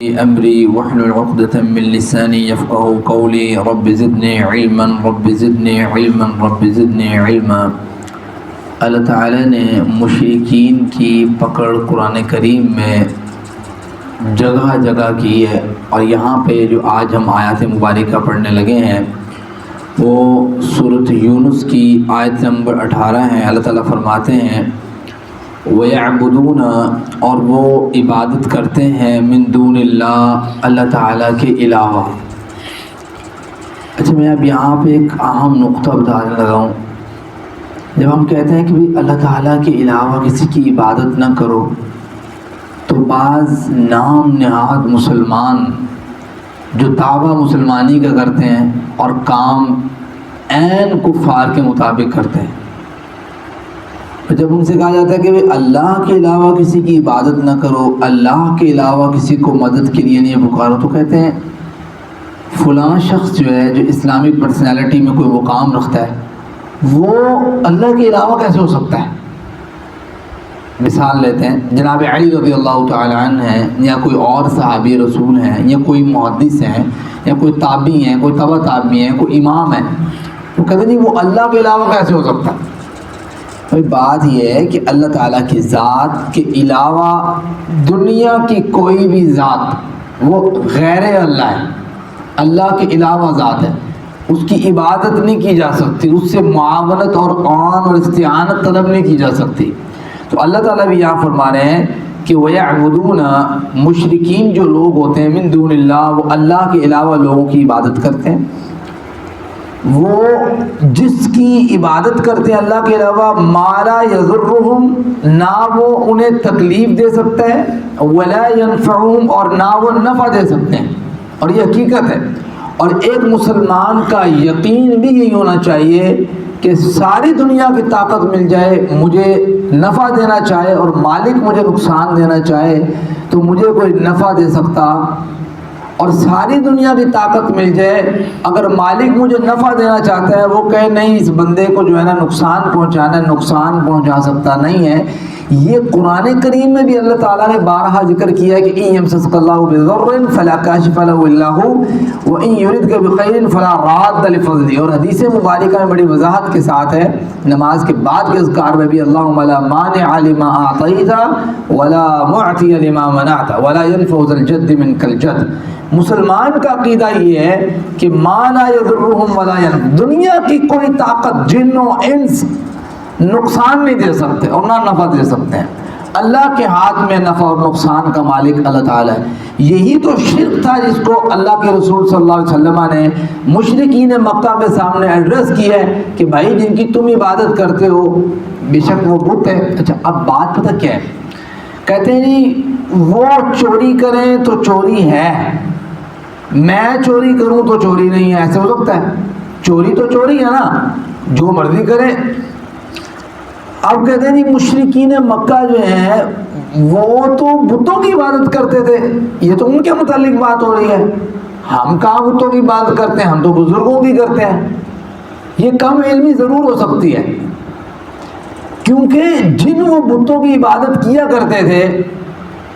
أمري واحلل عقدة من لساني يفقهوا قولي رب زدني علما رب زدني علما رب زدني علما۔ اللہ تعالیٰ نے مشرکین کی پکڑ قرآن کریم میں جگہ جگہ کی ہے، اور یہاں پہ جو آج ہم آیات مبارکہ پڑھنے لگے ہیں وہ سورۃ یونس کی آیت نمبر 18 ہے۔ اللہ تعالیٰ فرماتے ہیں وَيَعْبُدُونَ، اور وہ عبادت کرتے ہیں من دون اللہ، اللہ تعالیٰ کے علاوہ۔ اچھا، میں اب یہاں پہ ایک اہم نقطہ بتانے لگا ہوں۔ جب ہم کہتے ہیں کہ بھی اللہ تعالیٰ کے علاوہ کسی کی عبادت نہ کرو، تو بعض نام نہاد مسلمان جو دعویٰ مسلمانی کا کرتے ہیں اور کام عین کفار کے مطابق کرتے ہیں، جب ان سے کہا جاتا ہے کہ اللہ کے علاوہ کسی کی عبادت نہ کرو، اللہ کے علاوہ کسی کو مدد کے لیے نہیں پکارو، تو کہتے ہیں فلاں شخص جو ہے، جو اسلامک پرسنالٹی میں کوئی مقام رکھتا ہے، وہ اللہ کے علاوہ کیسے ہو سکتا ہے؟ مثال لیتے ہیں، جناب علی رضی اللہ تعالیٰ عنہ ہیں، یا کوئی اور صحابی رسول ہیں، یا کوئی محدث ہیں، یا کوئی تابعی ہیں، کوئی تبع تابعی ہیں، کوئی امام ہے، وہ کہتے ہیں جی وہ اللہ کے علاوہ کیسے ہو سکتا ہے؟ بات یہ ہے کہ اللہ تعالیٰ کی ذات کے علاوہ دنیا کی کوئی بھی ذات وہ غیر اللہ ہے، اللہ کے علاوہ ذات ہے، اس کی عبادت نہیں کی جا سکتی، اس سے معاونت اور عون اور استعانت طلب نہیں کی جا سکتی۔ تو اللہ تعالیٰ بھی یہاں فرما رہے ہیں کہ وَيَعْبُدُونَ، مشرکین جو لوگ ہوتے ہیں من دون اللہ، وہ اللہ کے علاوہ لوگوں کی عبادت کرتے ہیں۔ وہ جس کی عبادت کرتے ہیں اللہ کے علاوہ، ما لا یضرہم، نہ وہ انہیں تکلیف دے سکتا ہے، ولا ینفعہم، اور نہ وہ نفع دے سکتے ہیں، اور یہ حقیقت ہے۔ اور ایک مسلمان کا یقین بھی یہی ہونا چاہیے کہ ساری دنیا کی طاقت مل جائے، مجھے نفع دینا چاہے اور مالک مجھے نقصان دینا چاہے تو مجھے کوئی نفع دے سکتا، اور ساری دنیا کی طاقت مل جائے، اگر مالک مجھے نفع دینا چاہتا ہے، وہ کہے نہیں اس بندے کو جو ہے نا نقصان پہنچانا ہے، نقصان پہنچا سکتا نہیں ہے۔ یہ قرآن کریم میں بھی اللہ تعالیٰ نے بارہا ذکر کیا ہے کہ اِن یمسسک اللہ بضر فلا کاشف له الا هو وَإِن يُرِدْكَ بِخَيْرٍ فَلَا رَادَّ لِفَضْلِهِ، اور حدیث مبارکہ میں بڑی وضاحت کے ساتھ ہے، نماز کے بعد کے اذکار میں بھی اللہم لا مانع لما اعطیت ولا معطی لما منعت ولا ينفع ذا الجد منک الجد۔ مسلمان کا عقیدہ یہ ہے کہ ما لا یضرہم ولا ینفع، دنیا کی کوئی طاقت، جن و انس نقصان نہیں دے سکتے اور نہ نفع دے سکتے ہیں۔ اللہ کے ہاتھ میں نفع اور نقصان کا مالک اللہ تعالیٰ ہے۔ یہی تو شرک تھا جس کو اللہ کے رسول صلی اللہ علیہ وسلم نے مشرکین مکہ کے سامنے ایڈریس کیا ہے کہ بھائی جن کی تم عبادت کرتے ہو بے شک وہ بت ہے۔ اچھا، اب بات پتہ کیا ہے؟ کہتے ہیں جی وہ چوری کریں تو چوری ہے، میں چوری کروں تو چوری نہیں ہے، ایسے ہو سکتا ہے؟ چوری تو چوری ہے نا، جو مرضی کرے۔ اب کہتے ہیں جی مشرکین مکہ جو ہیں وہ تو بتوں کی عبادت کرتے تھے، یہ تو ان کے متعلق بات ہو رہی ہے، ہم کہاں بتوں کی عبادت کرتے ہیں، ہم تو بزرگوں کی کرتے ہیں۔ یہ کم علمی ضرور ہو سکتی ہے، کیونکہ جن وہ بتوں کی عبادت کیا کرتے تھے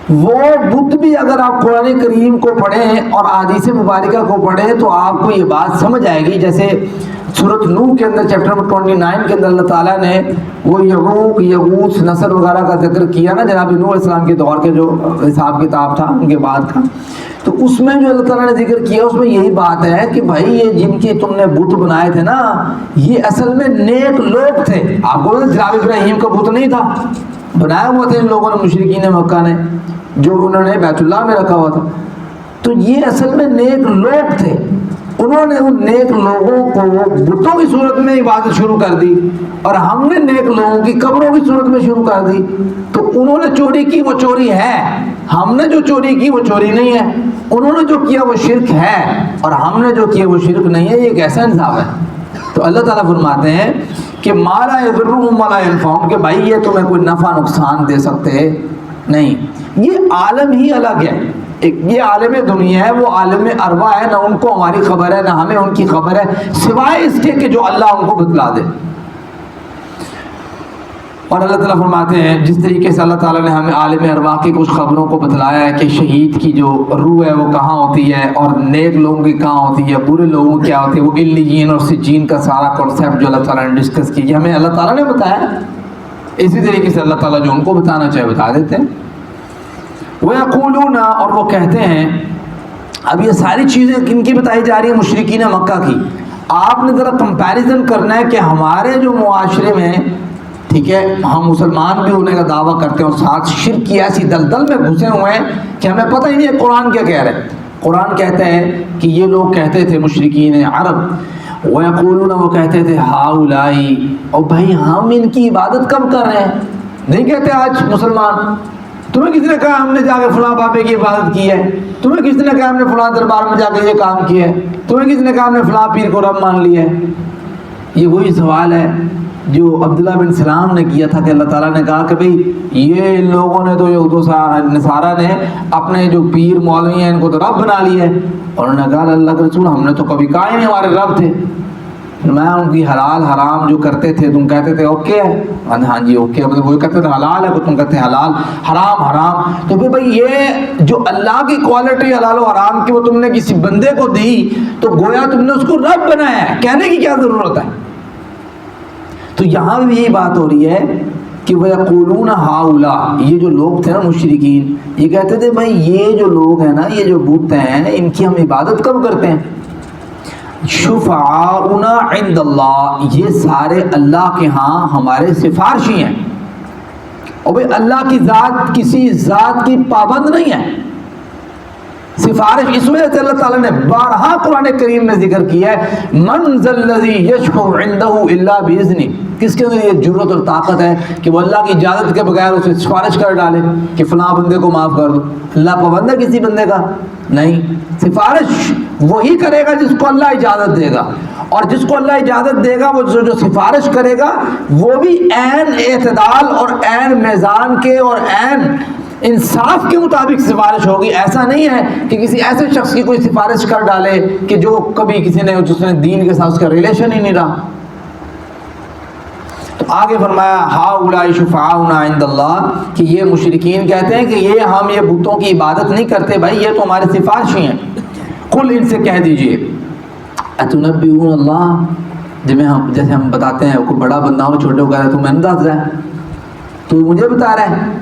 وہ بت بھی اگر آپ قرآن کریم کو پڑھیں اور احادیث مبارکہ کو پڑھیں تو آپ کو یہ بات سمجھ آئے گی۔ جیسے سورۃ نوح کے اندر چیپٹر نمبر 29 کے اندر اللہ تعالیٰ نے وہ یعوق، یغوث، نصر وغیرہ کا ذکر کیا نا، جناب نوح علیہ السلام کے دور کے جو حساب کتاب تھا ان کے بعد کا، تو اس میں جو اللہ تعالیٰ نے ذکر کیا اس میں یہی بات ہے کہ بھائی یہ جن کی تم نے بت بنائے تھے نا، یہ اصل میں نیک لوگ تھے۔ آپ کو جناب ابراہیم کا بت نہیں تھا، بنایا ہوا تھا ان لوگوں نے، مشرکین مکہ نے، جو انہوں نے بیت اللہ میں رکھا ہوا تھا۔ تو یہ اصل میں نیک لوگ تھے، انہوں نے ان نیک لوگوں کو بتوں کی صورت میں عبادت شروع کر دی، اور ہم نے نیک لوگوں کی قبروں کی صورت میں شروع کر دی۔ تو انہوں نے چوری کی وہ چوری ہے، ہم نے جو چوری کی وہ چوری نہیں ہے۔ انہوں نے جو کیا وہ شرک ہے اور ہم نے جو کیا وہ شرک نہیں ہے۔ یہ کیسا انصاف ہے؟ تو اللہ تعالیٰ فرماتے ہیں کہ ما لا یضرہم ولا ینفعہم، کہ بھائی یہ تمہیں کوئی نفع نقصان دے سکتے نہیں۔ یہ عالم ہی الگ ہے، یہ عالم دنیا ہے، وہ عالم ارواح ہے، نہ ان کو ہماری خبر ہے نہ ہمیں ان کی خبر ہے، سوائے اس کے کہ جو اللہ ان کو بتلا دے۔ اور اللہ تعالیٰ فرماتے ہیں جس طریقے سے اللہ تعالیٰ نے ہمیں عالم ارواح کی کچھ خبروں کو بتلایا ہے کہ شہید کی جو روح ہے وہ کہاں ہوتی ہے اور نیک لوگوں کی کہاں ہوتی ہے، برے لوگوں کی کیا ہوتی ہے، وہ علیین اور سجین کا سارا کانسیپٹ جو اللہ تعالیٰ نے ڈسکس کی ہمیں اللہ تعالیٰ نے بتایا. اسی طریقے سے اللہ تعالیٰ جو ان کو بتانا چاہے بتا دیتے ہیں. وَيَقُولُونَ اور وہ کہتے ہیں. اب یہ ساری چیزیں کن کی بتائی جا رہی ہیں؟ مشرکین مکہ کی. آپ نے ذرا کمپیریزن کرنا ہے کہ ہمارے جو معاشرے میں، ٹھیک ہے، ہم مسلمان بھی ہونے کا دعویٰ کرتے ہیں اور ساتھ شرک کی ایسی دلدل میں گھسے ہوئے ہیں کہ ہمیں پتہ ہی نہیں ہے قرآن کیا کہہ رہا ہے. قرآن کہتا ہے کہ یہ لوگ کہتے تھے مشرکین عرب، وَيَقُولُونَ وہ کہتے تھے ہَؤُلَاءِ، اور بھائی ہم ان کی عبادت کب کر رہے ہیں؟ نہیں کہتے آج مسلمان. تمہیں کس نے کہا ہم نے جا کے فلاں بابے کی عبادت کی ہے؟ تمہیں کس نے کہا ہم نے فلاں دربار میں جا کے یہ کام کیا ہے؟ تمہیں کس نے کہا ہم نے فلاں پیر کو رب مان لیا ہے؟ یہ وہی سوال ہے جو عبداللہ بن سلام نے کیا تھا کہ اللہ تعالیٰ نے کہا کہ بھئی یہ ان لوگوں نے تو یہود و نصارہ نے اپنے جو پیر مولوی ہیں ان کو تو رب بنا لیا ہے. اور انہوں نے کہا اللہ کے رسول ہم نے تو کبھی کہا ہی نہیں ہمارے رب تھے. میں ان کی حلال حرام جو کرتے تھے تم کہتے تھے اوکے ہے، ہاں جی اوکے، وہ کہتے تھے حلال ہے تم کہتے حلال، حرام حرام. تو پھر بھائی یہ جو اللہ کی کوالٹی حلال و حرام کی وہ تم نے کسی بندے کو دی تو گویا تم نے اس کو رب بنایا ہے، کہنے کی کیا ضرورت ہے؟ تو یہاں بھی یہی بات ہو رہی ہے کہ وَيَقُولُونَ هَؤُلَاء، یہ جو لوگ تھے نا مشرکین، یہ کہتے تھے بھائی یہ جو لوگ ہیں نا، یہ جو بت ہیں ان کی ہم عبادت کب کرتے ہیں؟ شفعاؤنا عند اللہ، یہ سارے اللہ کے ہاں ہمارے سفارشی ہیں. اور بھئی اللہ کی ذات کسی ذات کی پابند نہیں ہے. سفارش اس وجہ سے اللہ تعالیٰ نے بارہا قرآن کریم میں ذکر کیا ہے من ذا الذی یشفع عندہ الا باذنہ. کس کے اندر یہ جرت اور طاقت ہے کہ وہ اللہ کی اجازت کے بغیر اسے سفارش کر ڈالے کہ فلاں بندے کو معاف کر دو؟ اللہ پابند ہے کسی بندے کا؟ نہیں. سفارش وہی کرے گا جس کو اللہ اجازت دے گا، اور جس کو اللہ اجازت دے گا وہ جو سفارش کرے گا وہ بھی عین اعتدال اور عین میزان کے اور عین انصاف کے مطابق سفارش ہوگی. ایسا نہیں ہے کہ کسی ایسے شخص کی کوئی سفارش کر ڈالے کہ جو کبھی کسی نے جس نے دین کے ساتھ اس کا ریلیشن ہی نہیں رہا. تو آگے فرمایا ہؤلاء شفعاؤنا عند اللہ، کہ یہ مشرکین کہتے ہیں کہ یہ ہم یہ بتوں کی عبادت نہیں کرتے بھائی، یہ تو ہمارے سفارشی ہیں. قل ان سے کہہ دیجئے اتنبئون اللہ، جیسے ہم بتاتے ہیں کوئی بڑا بندہ ہو چھوٹے کو کہہ رہا ہے تو میں نے بتا رہا ہے، تو مجھے بتا رہا ہے،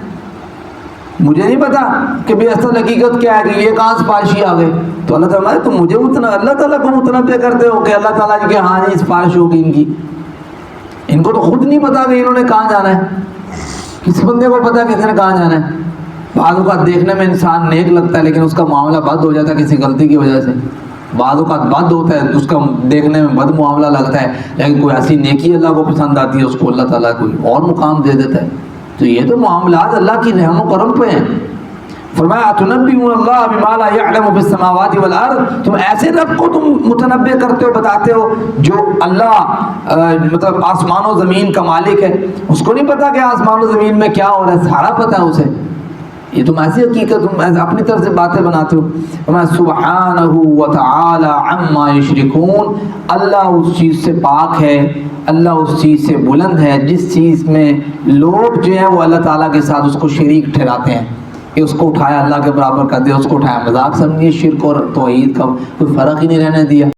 مجھے نہیں پتا کہ بھی اصل حقیقت کیا ہے کہ یہ کہاں سفارشی آ گئے. تو اللہ تعالیٰ تو مجھے اللہ تعالیٰ کو متنبع کرتے ہو کہ اللہ تعالیٰ کہ ہاں جی سفارش ہوگی ان کی. ان کو تو خود نہیں پتا کہ انہوں نے کہاں جانا ہے. کسی بندے کو پتا کسی نے کہاں جانا ہے. بعض اوقات دیکھنے میں انسان نیک لگتا ہے لیکن اس کا معاملہ بد ہو جاتا ہے کسی غلطی کی وجہ سے. بعض اوقات بد ہوتا ہے اس کا دیکھنے میں بد معاملہ لگتا ہے لیکن کوئی ایسی نیکی اللہ کو پسند آتی ہے اس کو اللہ تعالیٰ کوئی اور مقام دے دیتا ہے. تو یہ تو معاملات اللہ کی رحم و کرم پہ ہیں. فرمایا اتنبئون اللہ بما لا يعلم في السماوات والارض، تم ایسے رب کو تم متنبع کرتے ہو، بتاتے ہو جو اللہ مطلب آسمان و زمین کا مالک ہے. اس کو نہیں پتا کہ آسمان و زمین میں کیا ہو رہا ہے، سارا پتا ہے اسے. یہ تم ایسی حقیقت تم اپنی طرف سے باتیں بناتے ہو. فرمایا سبحانہ وتعالی عما یشرکون، اللہ اس چیز سے پاک ہے، اللہ اس چیز سے بلند ہے جس چیز میں لوگ جو ہیں وہ اللہ تعالیٰ کے ساتھ اس کو شریک ٹھہراتے ہیں کہ اس کو اٹھایا اللہ کے برابر کر دیا، اس کو اٹھایا مذاق سمجھیے. شرک اور توحید کا کوئی فرق ہی نہیں رہنے دیا.